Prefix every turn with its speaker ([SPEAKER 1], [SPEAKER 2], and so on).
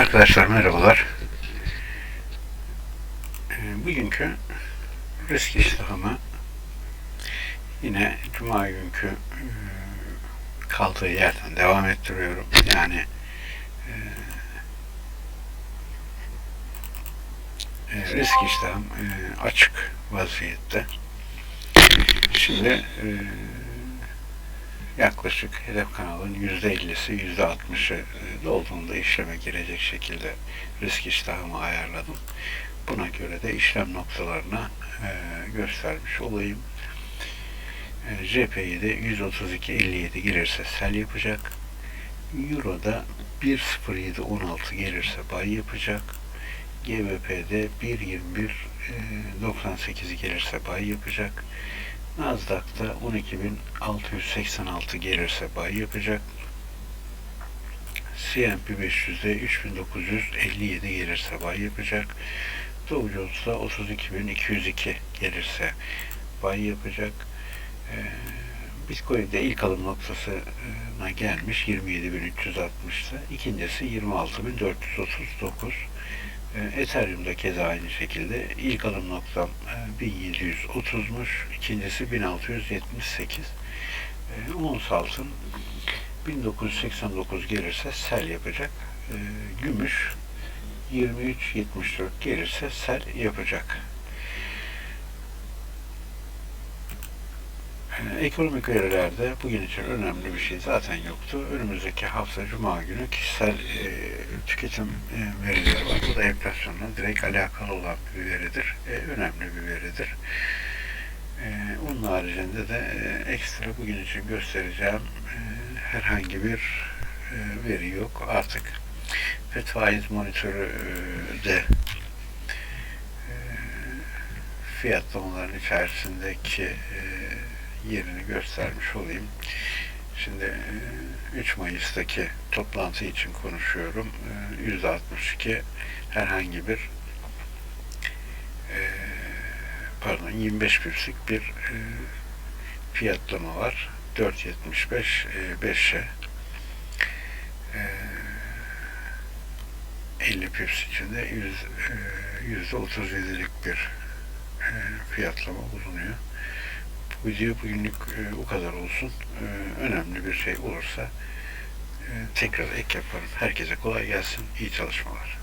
[SPEAKER 1] Arkadaşlar merhabalar. Bugünkü risk iştahımı yine Cuma günkü kaldığı yerden devam ettiriyorum. Yani risk iştahım açık vaziyette. Şimdi yaklaşık hedef kanalın %50'si %60'ı dolduğunda işleme girecek şekilde risk iştahımı ayarladım. Buna göre de işlem noktalarına göstermiş olayım. JP'de 132.57 gelirse sell yapacak. Euro'da 1.0716 gelirse buy yapacak. GBP'de 1.2198 gelirse buy yapacak. Nasdaq'ta 12.686 gelirse buy yapacak. S&P 500'de 3.957 gelirse buy yapacak. Dow Jones'da 32.202 gelirse buy yapacak. Bitcoin'de ilk alım noktasına gelmiş 27.360'da. İkincisi 26.439. Ethereum'da keza aynı şekilde ilk alım noktam 1730'muş. İkincisi 1678. Ons altın 1989 gelirse sell yapacak. Gümüş 23.74 gelirse sell yapacak. Ekonomik verilerde bugün için önemli bir şey zaten yoktu. Önümüzdeki hafta Cuma günü kişisel tüketim verileri var. Bu da enflasyonla direkt alakalı olan bir veridir. Önemli bir veridir. Onun haricinde de ekstra bugün için göstereceğim herhangi bir veri yok. Artık FED faiz monitörü de fiyatlamaların içerisindeki yerini göstermiş olayım. Şimdi 3 Mayıs'taki toplantı için konuşuyorum. %62 herhangi bir 25 pipslik bir fiyatlama var. 4.75 5'e 50 pips içinde %37'lik bir fiyatlama bulunuyor. Bu video bugünlük o kadar olsun. Önemli bir şey olursa tekrar ek yaparım. Herkese kolay gelsin. İyi çalışmalar.